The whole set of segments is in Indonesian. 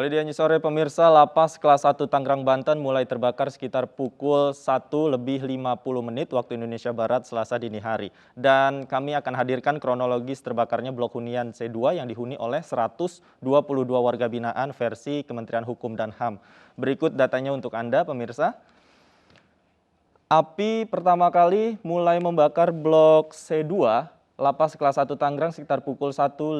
Kembali di Anji Sore pemirsa, Lapas Kelas 1 Tangerang, Banten mulai terbakar sekitar pukul 1:50 waktu Indonesia Barat Selasa dini hari. Dan kami akan hadirkan kronologis terbakarnya blok hunian C2 yang dihuni oleh 122 warga binaan versi Kementerian Hukum dan HAM. Berikut datanya untuk Anda pemirsa. Api pertama kali mulai membakar blok C2 Lapas Kelas 1 Tangerang sekitar pukul 1:50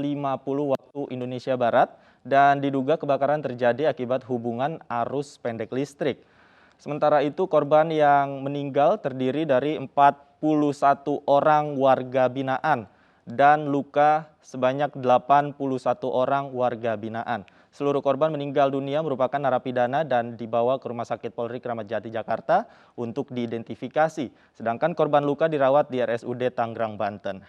waktu Indonesia Barat dan diduga kebakaran terjadi akibat hubungan arus pendek listrik. Sementara itu korban yang meninggal terdiri dari 41 orang warga binaan dan luka sebanyak 81 orang warga binaan. Seluruh korban meninggal dunia merupakan narapidana dan dibawa ke Rumah Sakit Polri Kramat Jati, Jakarta untuk diidentifikasi. Sedangkan korban luka dirawat di RSUD Tangerang, Banten.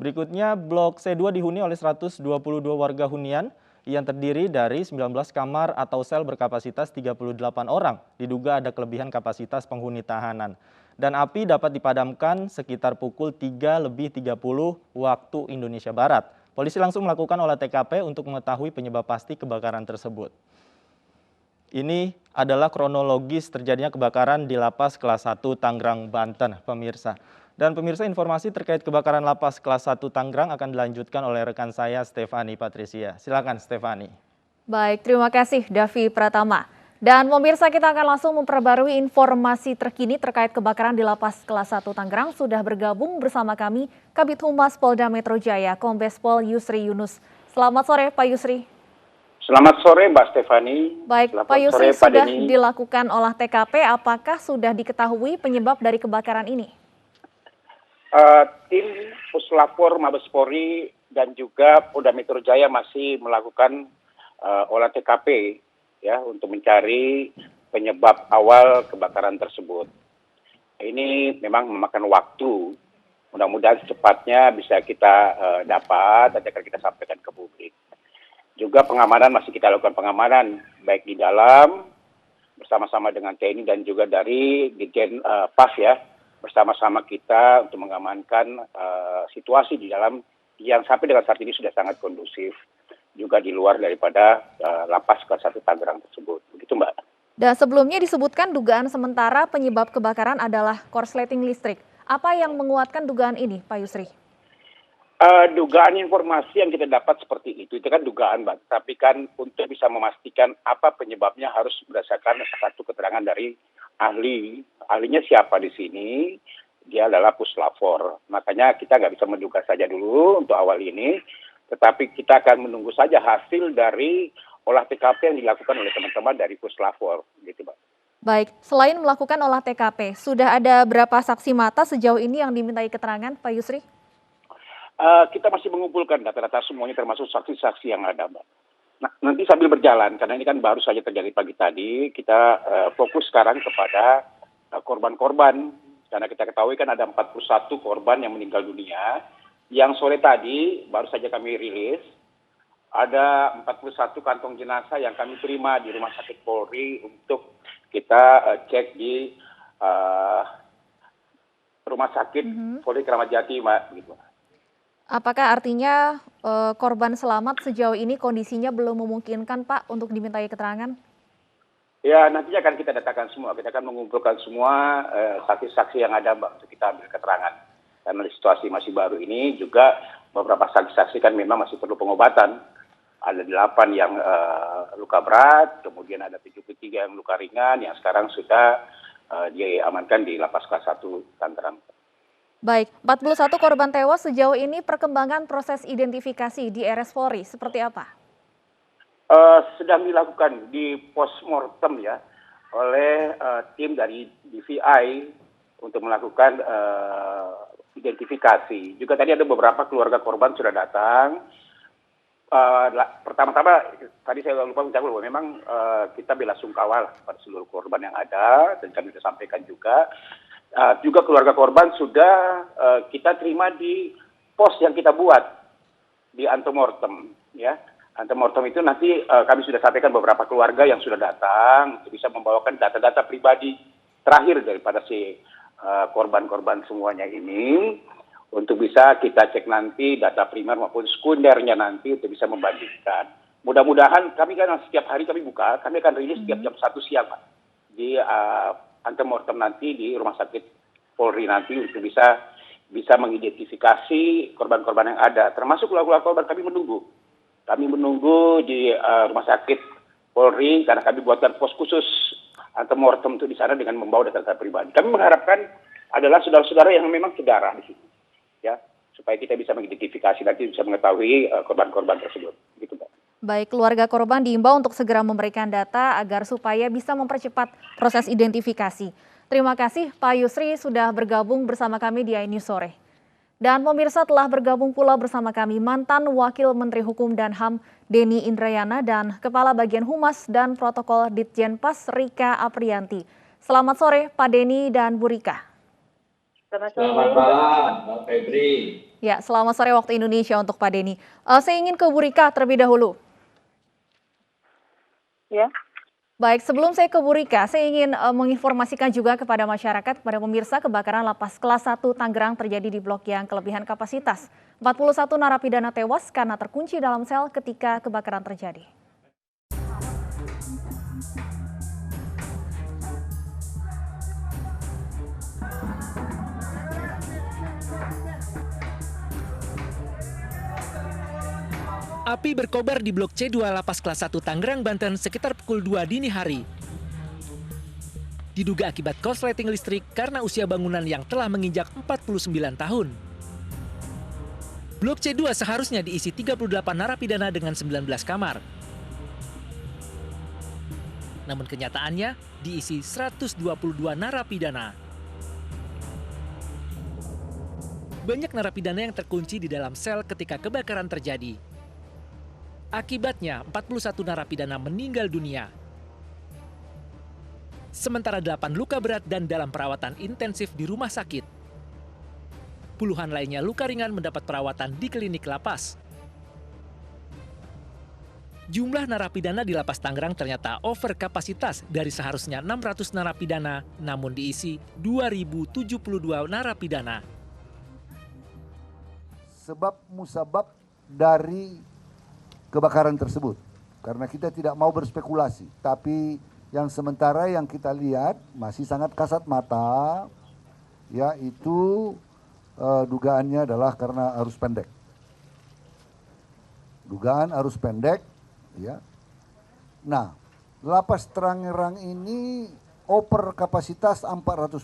Berikutnya, blok C2 dihuni oleh 122 warga hunian yang terdiri dari 19 kamar atau sel berkapasitas 38 orang. Diduga ada kelebihan kapasitas penghuni tahanan. Dan api dapat dipadamkan sekitar pukul 3:30 waktu Indonesia Barat. Polisi langsung melakukan olah TKP untuk mengetahui penyebab pasti kebakaran tersebut. Ini adalah kronologis terjadinya kebakaran di Lapas Kelas 1 Tangerang, Banten, pemirsa. Dan pemirsa, informasi terkait kebakaran Lapas Kelas 1 Tangerang akan dilanjutkan oleh rekan saya Stefani Patricia. Silakan Stefani. Baik, terima kasih Davi Pratama. Dan pemirsa, kita akan langsung memperbarui informasi terkini terkait kebakaran di Lapas Kelas 1 Tangerang. Sudah bergabung bersama kami Kabid Humas Polda Metro Jaya, Kombes Pol Yusri Yunus. Selamat sore Pak Yusri. Selamat sore Mbak Stefani. Baik, Selamat Pak Yusri, sore, sudah dilakukan olah TKP, apakah sudah diketahui penyebab dari kebakaran ini? Tim Puslapor Mabes Polri dan juga Polda Metro Jaya masih melakukan olah TKP ya untuk mencari penyebab awal kebakaran tersebut. Ini memang memakan waktu. Mudah-mudahan secepatnya bisa kita dapat dan akan kita sampaikan ke publik. Juga pengamanan masih kita lakukan pengamanan baik di dalam bersama-sama dengan TNI dan juga dari Dirjen PAS ya, bersama-sama kita untuk mengamankan situasi di dalam yang sampai dengan saat ini sudah sangat kondusif, juga di luar daripada Lapas Kelas 1 Tangerang tersebut. Begitu Mbak. Dan sebelumnya disebutkan dugaan sementara penyebab kebakaran adalah korsleting listrik. Apa yang menguatkan dugaan ini, Pak Yusri? Dugaan informasi yang kita dapat seperti itu kan dugaan Mbak. Tapi kan untuk bisa memastikan apa penyebabnya harus berdasarkan satu keterangan dari ahli. Ahlinya siapa di sini? Dia adalah Puslapor. Makanya kita nggak bisa menduga saja dulu untuk awal ini. Tetapi kita akan menunggu saja hasil dari olah TKP yang dilakukan oleh teman-teman dari Puslapor. Gitu, Mbak. Baik, selain melakukan olah TKP, sudah ada berapa saksi mata sejauh ini yang dimintai keterangan, Pak Yusri? Kita masih mengumpulkan data-data semuanya termasuk saksi-saksi yang ada, Mbak. Nah, nanti sambil berjalan, karena ini kan baru saja terjadi pagi tadi, kita fokus sekarang kepada korban-korban. Karena kita ketahui kan ada 41 korban yang meninggal dunia. Yang sore tadi baru saja kami rilis, ada 41 kantong jenazah yang kami terima di Rumah Sakit Polri untuk kita cek di Rumah Sakit Polri Kramat Jati, Mbak. Gitu. Apakah artinya korban selamat sejauh ini kondisinya belum memungkinkan, Pak, untuk dimintai keterangan? Ya, nantinya akan kita datakan semua. Kita akan mengumpulkan semua saksi-saksi yang ada, Mbak, untuk kita ambil keterangan. Karena situasi masih baru ini juga beberapa saksi-saksi kan memang masih perlu pengobatan. Ada 8 yang luka berat, kemudian ada 73 yang luka ringan, yang sekarang sudah diamankan di Lapas Kelas 1 Tangerang. Baik, 41 korban tewas sejauh ini perkembangan proses identifikasi di RS Polri seperti apa? Sedang dilakukan di postmortem ya oleh tim dari DVI untuk melakukan identifikasi. Juga tadi ada beberapa keluarga korban sudah datang. Pertama-tama tadi saya lupa mencapai bahwa memang kita bela sungkawa pada seluruh korban yang ada dan kami sudah sampaikan juga. Juga keluarga korban sudah kita terima di pos yang kita buat di antemortem ya. Antemortem itu nanti kami sudah sampaikan beberapa keluarga yang sudah datang untuk bisa membawakan data-data pribadi terakhir daripada si korban-korban semuanya ini untuk bisa kita cek nanti data primer maupun sekundernya nanti untuk bisa membandingkan. mudah-mudahan kami kan setiap hari kami buka, kami akan rilis setiap jam 1 siang, Pak, di antemortem nanti di Rumah Sakit Polri nanti untuk bisa mengidentifikasi korban-korban yang ada, termasuk keluarga korban. Kami menunggu di Rumah Sakit Polri karena kami buatkan pos khusus antemortem itu di sana dengan membawa data pribadi. Kami mengharapkan adalah saudara-saudara yang memang sedarah di situ, ya, supaya kita bisa mengidentifikasi nanti, bisa mengetahui korban-korban tersebut. Gitu, Pak. Baik, keluarga korban diimbau untuk segera memberikan data agar supaya bisa mempercepat proses identifikasi. Terima kasih Pak Yusri sudah bergabung bersama kami di iNews Sore. Dan pemirsa, telah bergabung pula bersama kami mantan Wakil Menteri Hukum dan HAM Denny Indrayana dan Kepala Bagian Humas dan Protokol Ditjenpas Rika Aprianti. Selamat sore Pak Denny dan Bu Rika. Selamat malam, Bang Febri. Ya, selamat sore waktu Indonesia untuk Pak Denny. Saya ingin ke Bu Rika terlebih dahulu. Ya. Baik, sebelum saya ke Bu Rika, saya ingin menginformasikan juga kepada masyarakat, kepada pemirsa, kebakaran lapas kelas 1 Tangerang terjadi di blok yang kelebihan kapasitas. 41 narapidana tewas karena terkunci dalam sel ketika kebakaran terjadi. Api berkobar di Blok C2 Lapas Kelas 1 Tangerang, Banten sekitar pukul 2 dini hari. Diduga akibat korsleting listrik karena usia bangunan yang telah menginjak 49 tahun. Blok C2 seharusnya diisi 38 narapidana dengan 19 kamar. Namun kenyataannya diisi 122 narapidana. Banyak narapidana yang terkunci di dalam sel ketika kebakaran terjadi. Akibatnya, 41 narapidana meninggal dunia. Sementara 8 luka berat dan dalam perawatan intensif di rumah sakit. Puluhan lainnya luka ringan mendapat perawatan di klinik lapas. Jumlah narapidana di Lapas Tangerang ternyata over kapasitas dari seharusnya 600 narapidana, namun diisi 2.072 narapidana. Sebab musabab dari kebakaran tersebut, karena kita tidak mau berspekulasi, tapi yang sementara yang kita lihat masih sangat kasat mata, yaitu dugaannya adalah karena arus pendek. Dugaan arus pendek, ya. Nah, Lapas Tangerang ini over kapasitas 400%.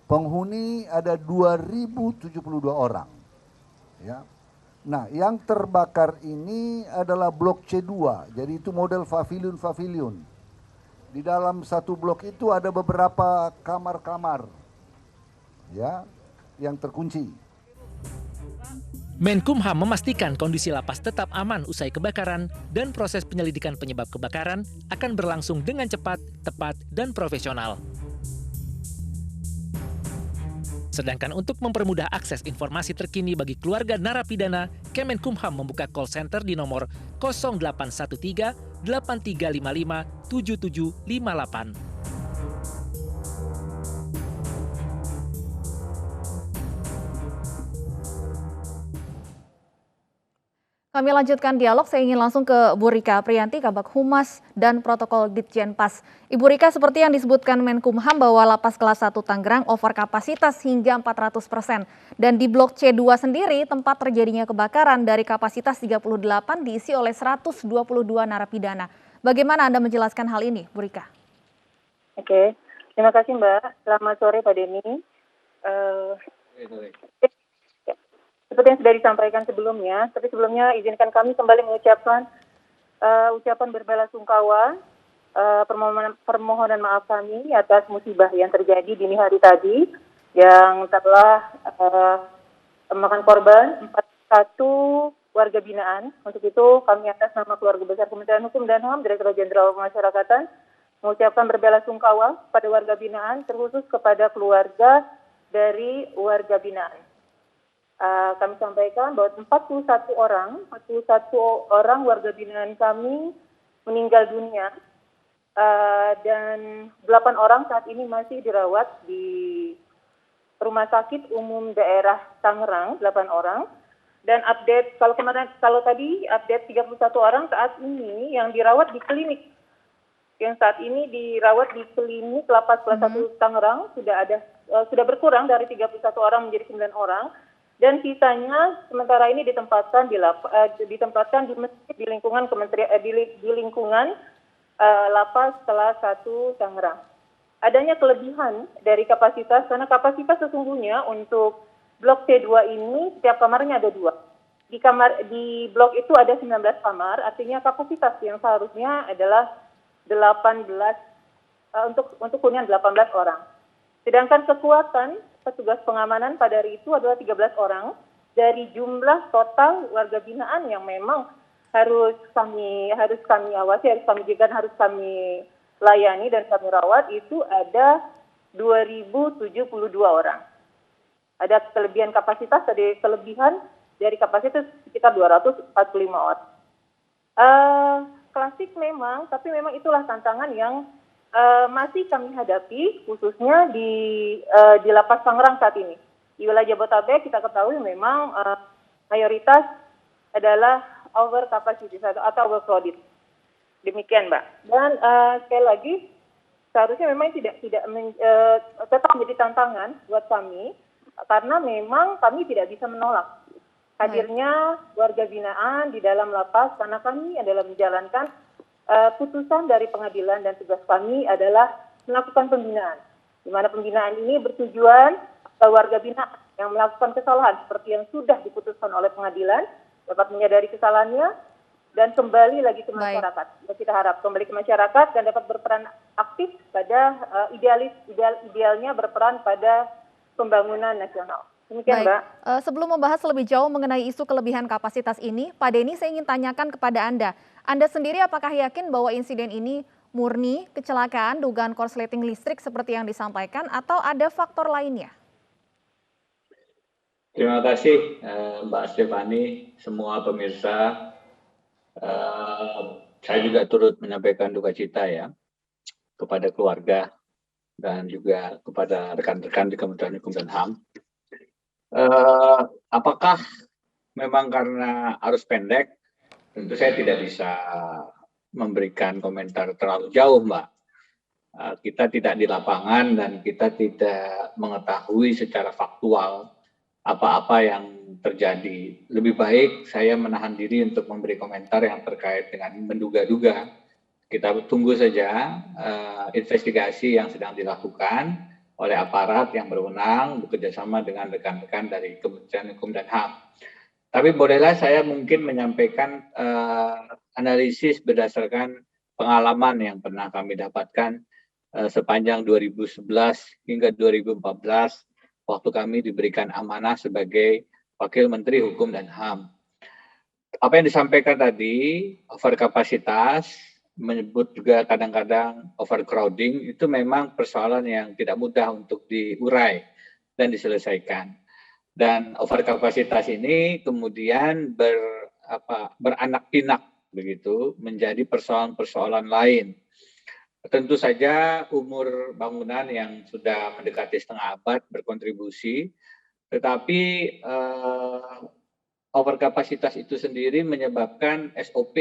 Penghuni ada 2.072 orang, ya. Nah, yang terbakar ini adalah blok C2, jadi itu model pavilion. Di dalam satu blok itu ada beberapa kamar-kamar, ya, yang terkunci. Menkumham memastikan kondisi lapas tetap aman usai kebakaran dan proses penyelidikan penyebab kebakaran akan berlangsung dengan cepat, tepat, dan profesional. Sedangkan untuk mempermudah akses informasi terkini bagi keluarga narapidana, Kemenkumham membuka call center di nomor 0813 8355 7758. Kami lanjutkan dialog, saya ingin langsung ke Bu Rika Aprianti, Kabag Humas dan Protokol Ditjenpas. Ibu Rika, seperti yang disebutkan Menkumham bahwa Lapas Kelas 1 Tangerang over kapasitas hingga 400%. Dan di Blok C2 sendiri, tempat terjadinya kebakaran dari kapasitas 38 diisi oleh 122 narapidana. Bagaimana Anda menjelaskan hal ini, Bu Rika? Oke, terima kasih Mbak. Selamat sore Pak Denny. Seperti yang sudah disampaikan sebelumnya, tapi sebelumnya izinkan kami kembali mengucapkan ucapan berbelasungkawa, permohonan maaf kami atas musibah yang terjadi dini hari tadi yang telah memakan korban 41 warga binaan. Untuk itu kami atas nama keluarga besar Kementerian Hukum dan HAM, Direktorat Jenderal Pemasyarakatan, mengucapkan berbelasungkawa pada warga binaan, terkhusus kepada keluarga dari warga binaan. Kami sampaikan bahwa 41 orang warga binaan kami meninggal dunia dan 8 orang saat ini masih dirawat di Rumah Sakit Umum Daerah Tangerang, 8 orang, Dan update kalau tadi update 31 orang saat ini yang dirawat di klinik. Yang saat ini dirawat di klinik Lapas Kelas 1 Tangerang sudah berkurang dari 31 orang menjadi 9 orang, dan sisanya sementara ini ditempatkan di masjid di lingkungan di lingkungan Lapas Kelas 1 Tangerang. Adanya kelebihan dari kapasitas, karena kapasitas sesungguhnya untuk blok C2 ini setiap kamarnya ada 2. Di blok itu ada 19 kamar, artinya kapasitas yang seharusnya adalah 18 untuk hunian 18 orang. Sedangkan kekuatan petugas pengamanan pada hari itu adalah 13 orang dari jumlah total warga binaan yang memang harus kami awasi, harus kami jaga, harus kami layani dan kami rawat, itu ada 2072 orang. Ada kelebihan kapasitas, ada kelebihan dari kapasitas sekitar 245 orang. Klasik memang, tapi memang itulah tantangan yang masih kami hadapi, khususnya di Lapas Tangerang saat ini. Di wilayah Jabodetabek kita ketahui memang mayoritas adalah over capacity atau overcrowded. Demikian, Mbak. Dan sekali lagi, seharusnya memang tidak tetap menjadi tantangan buat kami, karena memang kami tidak bisa menolak hadirnya warga binaan di dalam lapas, karena kami adalah menjalankan putusan dari pengadilan, dan tugas kami adalah melakukan pembinaan. Di mana pembinaan ini bertujuan warga binaan yang melakukan kesalahan seperti yang sudah diputuskan oleh pengadilan dapat menyadari kesalahannya dan kembali lagi ke masyarakat. Kita harap kembali ke masyarakat dan dapat berperan aktif pada idealnya berperan pada pembangunan nasional. Demikian, Mbak. Sebelum membahas lebih jauh mengenai isu kelebihan kapasitas ini, Pak Denny, saya ingin tanyakan kepada Anda. Anda sendiri apakah yakin bahwa insiden ini murni kecelakaan dugaan korsleting listrik seperti yang disampaikan, atau ada faktor lainnya? Terima kasih Mbak Stefani, semua pemirsa. Saya juga turut menyampaikan duka cita ya kepada keluarga dan juga kepada rekan-rekan di Kementerian Hukum dan HAM. Apakah memang karena arus pendek? Tentu saya tidak bisa memberikan komentar terlalu jauh, Mbak. Kita tidak di lapangan dan kita tidak mengetahui secara faktual apa-apa yang terjadi. Lebih baik saya menahan diri untuk memberi komentar yang terkait dengan menduga-duga. Kita tunggu saja investigasi yang sedang dilakukan oleh aparat yang berwenang bekerjasama dengan rekan-rekan dari Kementerian Hukum dan HAM. Tapi bolehlah saya mungkin menyampaikan analisis berdasarkan pengalaman yang pernah kami dapatkan sepanjang 2011 hingga 2014 waktu kami diberikan amanah sebagai Wakil Menteri Hukum dan HAM. Apa yang disampaikan tadi, overkapasitas, menyebut juga kadang-kadang overcrowding, itu memang persoalan yang tidak mudah untuk diurai dan diselesaikan. Dan overkapasitas ini kemudian beranak pinak begitu menjadi persoalan-persoalan lain. Tentu saja umur bangunan yang sudah mendekati setengah abad berkontribusi, tetapi overkapasitas itu sendiri menyebabkan SOP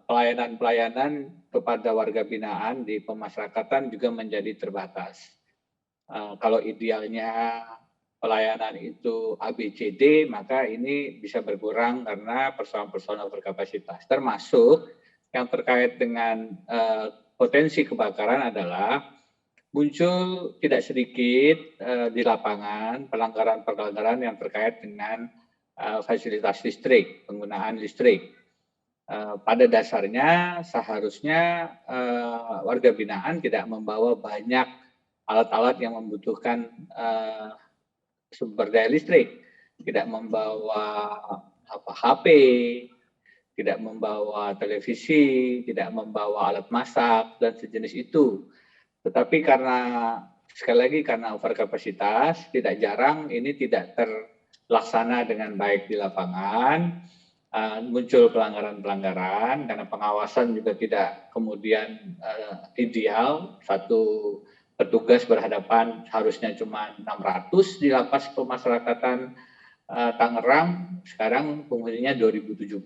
pelayanan kepada warga binaan di pemasyarakatan juga menjadi terbatas. Kalau idealnya pelayanan itu ABCD, maka ini bisa berkurang karena persoalan-persoalan overkapasitas. Termasuk yang terkait dengan potensi kebakaran adalah muncul tidak sedikit di lapangan pelanggaran-pelanggaran yang terkait dengan fasilitas listrik, penggunaan listrik. Pada dasarnya seharusnya warga binaan tidak membawa banyak alat-alat yang membutuhkan sumber daya listrik, tidak membawa HP, tidak membawa televisi, tidak membawa alat masak dan sejenis itu. Tetapi karena sekali lagi karena overkapasitas, tidak jarang ini tidak terlaksana dengan baik di lapangan, muncul pelanggaran-pelanggaran karena pengawasan juga tidak kemudian ideal. Satu petugas berhadapan harusnya cuma 600 di lapas pemasyarakatan Tangerang, sekarang penghuninya 2072.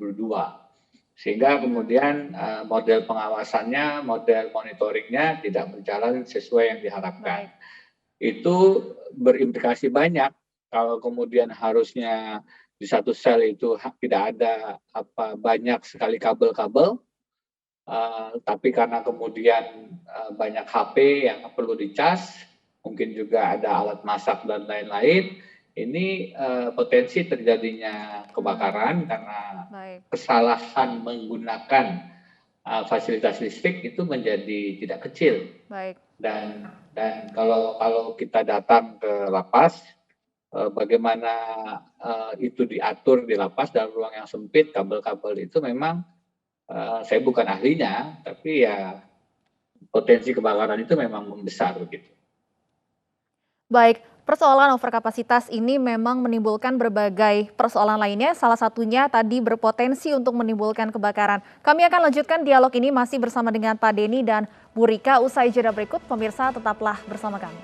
Sehingga kemudian model pengawasannya, model monitoringnya tidak berjalan sesuai yang diharapkan. Itu berimplikasi banyak kalau kemudian harusnya di satu sel itu tidak ada banyak sekali kabel-kabel, tapi karena kemudian banyak HP yang perlu dicas, mungkin juga ada alat masak dan lain-lain, ini potensi terjadinya kebakaran karena kesalahan menggunakan fasilitas listrik itu menjadi tidak kecil. Dan kalau kita datang ke lapas, bagaimana itu diatur di lapas dalam ruang yang sempit, kabel-kabel itu memang saya bukan ahlinya, tapi ya potensi kebakaran itu memang membesar begitu. Baik, persoalan overkapasitas ini memang menimbulkan berbagai persoalan lainnya, salah satunya tadi berpotensi untuk menimbulkan kebakaran. Kami akan lanjutkan dialog ini masih bersama dengan Pak Denny dan Bu Rika usai jeda berikut. Pemirsa tetaplah bersama kami.